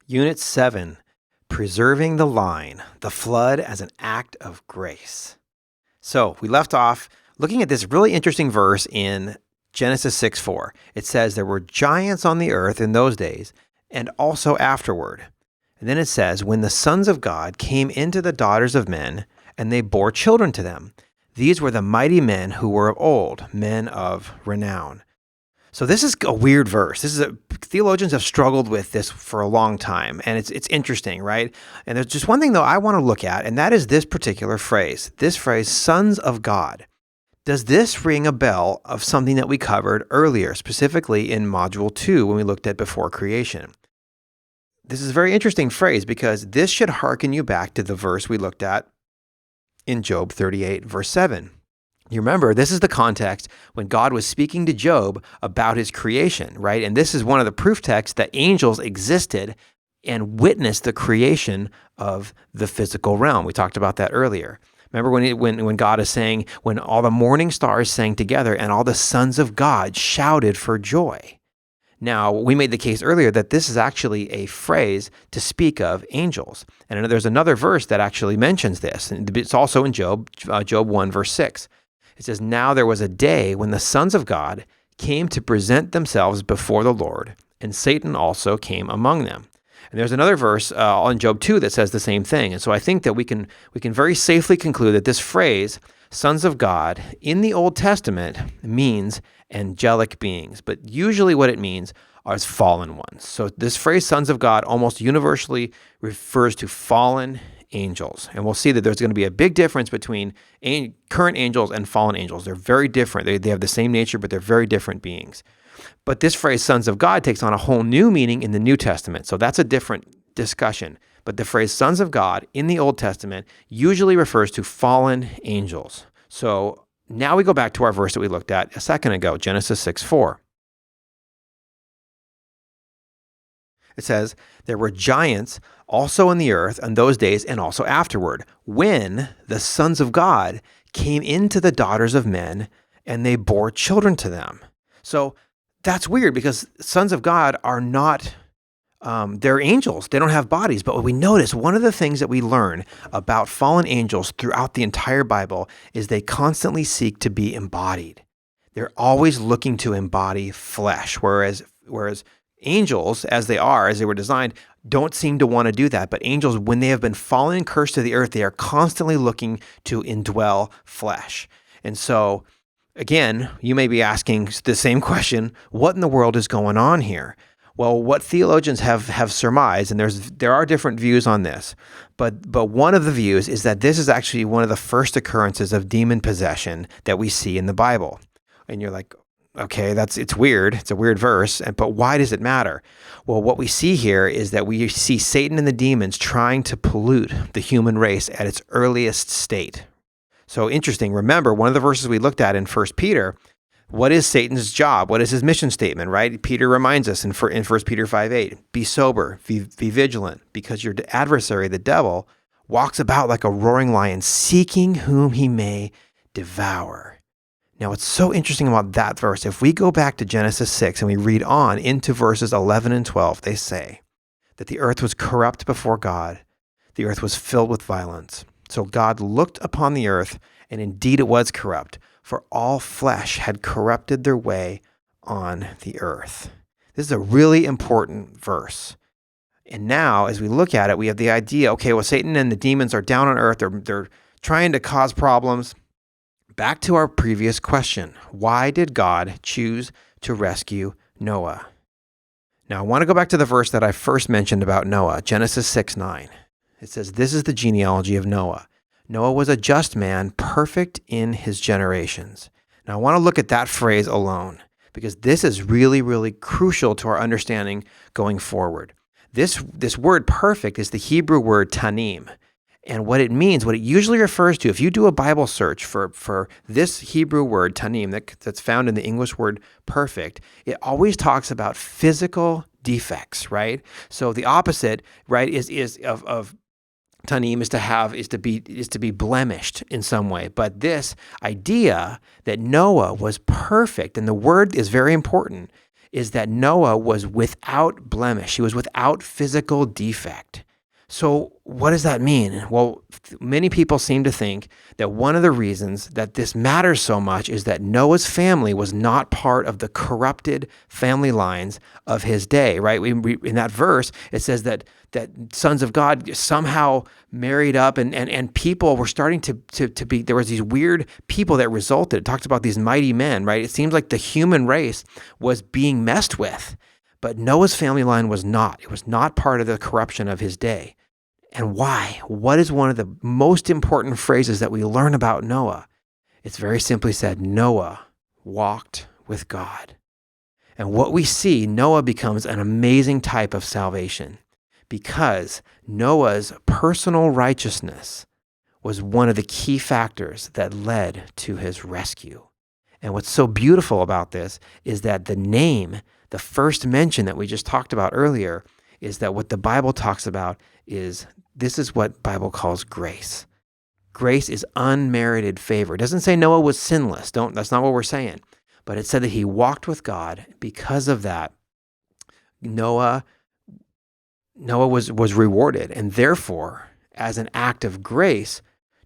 Unit 7, Preserving the Line, the Flood as an Act of Grace. So we left off looking at this really interesting verse in Genesis 6:4. It says there were giants on the earth in those days and also afterward. And then it says, when the sons of God came into the daughters of men, and they bore children to them. These were the mighty men who were of old, men of renown. So this is a weird verse. Theologians have struggled with this for a long time, and it's interesting, right? And there's just one thing, though, I want to look at, and that is this particular phrase. This phrase, sons of God. Does this ring a bell of something that we covered earlier, specifically in Module 2 when we looked at before creation? This is a very interesting phrase because this should hearken you back to the verse we looked at in Job 38, verse 7. You remember, this is the context when God was speaking to Job about his creation, right? And this is one of the proof texts that angels existed and witnessed the creation of the physical realm. We talked about that earlier. Remember when God is saying, when all the morning stars sang together and all the sons of God shouted for joy. Now, we made the case earlier that this is actually a phrase to speak of angels. And there's another verse that actually mentions this. And it's also in Job 1, verse 6. It says, now there was a day when the sons of God came to present themselves before the Lord, and Satan also came among them. And there's another verse in Job 2 that says the same thing. And so I think that we can very safely conclude that this phrase, sons of God, in the Old Testament means angelic beings. But usually what it means are fallen ones. So this phrase, sons of God, almost universally refers to fallen angels. And we'll see that there's going to be a big difference between current angels and fallen angels. They're very different. They have the same nature, but they're very different beings. But this phrase, sons of God, takes on a whole new meaning in the New Testament. So that's a different discussion. But the phrase sons of God in the Old Testament usually refers to fallen angels. So now we go back to our verse that we looked at a second ago, Genesis 6:4. It says, there were giants also in the earth in those days and also afterward, when the sons of God came into the daughters of men and they bore children to them. So that's weird because sons of God are not, they're angels. They don't have bodies. But what we notice, one of the things that we learn about fallen angels throughout the entire Bible is they constantly seek to be embodied. They're always looking to embody flesh, whereas angels, as they were designed, don't seem to want to do that. But angels, when they have been fallen and cursed to the earth, they are constantly looking to indwell flesh. And so, again, you may be asking the same question, what in the world is going on here? Well, what theologians have surmised, and there are different views on this, but one of the views is that this is actually one of the first occurrences of demon possession that we see in the Bible. And you're like, okay, it's weird. It's a weird verse, but why does it matter? Well, what we see here is that we see Satan and the demons trying to pollute the human race at its earliest state. So interesting. Remember, one of the verses we looked at in 1 Peter, what is Satan's job? What is his mission statement, right? Peter reminds us in 1 Peter 5:8, be sober, be vigilant, because your adversary, the devil, walks about like a roaring lion, seeking whom he may devour. Now, what's so interesting about that verse, if we go back to Genesis 6 and we read on into verses 11 and 12, they say that the earth was corrupt before God. The earth was filled with violence. So God looked upon the earth, and indeed it was corrupt, for all flesh had corrupted their way on the earth. This is a really important verse. And now, as we look at it, we have the idea, okay, well, Satan and the demons are down on earth. They're trying to cause problems. Back to our previous question, why did God choose to rescue Noah? Now, I want to go back to the verse that I first mentioned about Noah, Genesis 6:9. It says, this is the genealogy of Noah. Noah was a just man, perfect in his generations. Now, I want to look at that phrase alone, because this is really, really crucial to our understanding going forward. This word perfect is the Hebrew word tanim. And what it means, what it usually refers to, if you do a Bible search for this Hebrew word, tanim, that's found in the English word perfect, it always talks about physical defects, right? So the opposite, right, is of tanim is to be blemished in some way. But this idea that Noah was perfect, and the word is very important, is that Noah was without blemish. He was without physical defect. So what does that mean? Well, many people seem to think that one of the reasons that this matters so much is that Noah's family was not part of the corrupted family lines of his day, right? In that verse, it says that sons of God somehow married up and people were starting to be, there was these weird people that resulted. It talks about these mighty men, right? It seems like the human race was being messed with. But Noah's family line was not. It was not part of the corruption of his day. And why? What is one of the most important phrases that we learn about Noah? It's very simply said, Noah walked with God. And what we see, Noah becomes an amazing type of salvation because Noah's personal righteousness was one of the key factors that led to his rescue. And what's so beautiful about this is that the name, the first mention that we just talked about earlier, is that what the Bible talks about is, this is what Bible calls grace. Grace is unmerited favor. It doesn't say Noah was sinless. That's not what we're saying. But it said that he walked with God. Because of that, Noah was rewarded. And therefore, as an act of grace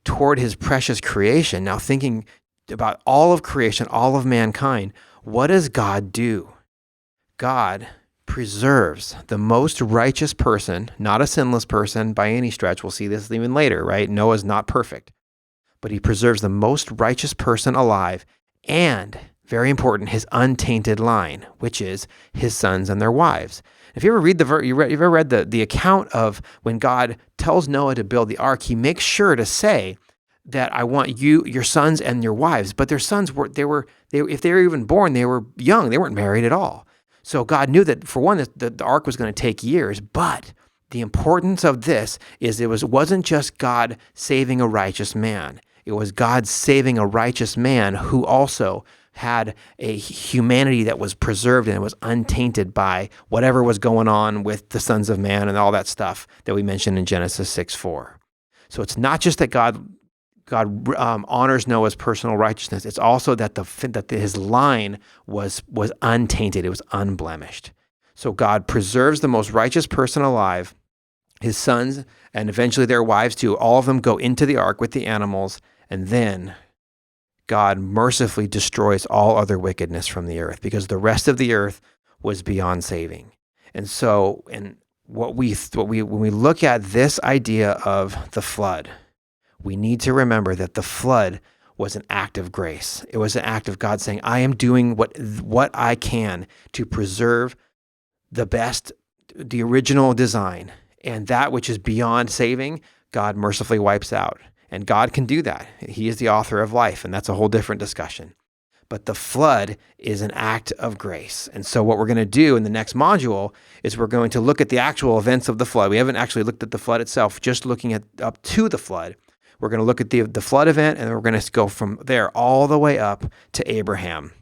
toward his precious creation, now thinking about all of creation, all of mankind, what does God do? God preserves the most righteous person, not a sinless person by any stretch. We'll see this even later, right? Noah's not perfect, but he preserves the most righteous person alive and, very important, his untainted line, which is his sons and their wives. If you ever read you've ever read the account of when God tells Noah to build the ark, he makes sure to say that I want you, your sons and your wives, but their sons if they were even born, they were young, they weren't married at all. So God knew that, for one, the ark was going to take years, but the importance of this is it wasn't just God saving a righteous man. It was God saving a righteous man who also had a humanity that was preserved and it was untainted by whatever was going on with the sons of man and all that stuff that we mentioned in Genesis 6:4. So it's not just that God honors Noah's personal righteousness. It's also that his line was untainted. It was unblemished. So God preserves the most righteous person alive, his sons, and eventually their wives too. All of them go into the ark with the animals, and then God mercifully destroys all other wickedness from the earth because the rest of the earth was beyond saving. And so, when we look at this idea of the flood, we need to remember that the flood was an act of grace. It was an act of God saying, I am doing what I can to preserve the best, the original design, and that which is beyond saving, God mercifully wipes out. And God can do that. He is the author of life, and that's a whole different discussion. But the flood is an act of grace. And so what we're going to do in the next module is we're going to look at the actual events of the flood. We haven't actually looked at the flood itself, just looking at up to the flood. We're going to look at the flood event, and we're going to go from there all the way up to Abraham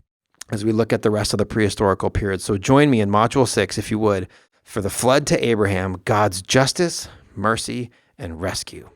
as we look at the rest of the prehistorical period. So join me in Module 6, if you would, for the flood to Abraham, God's justice, mercy, and rescue.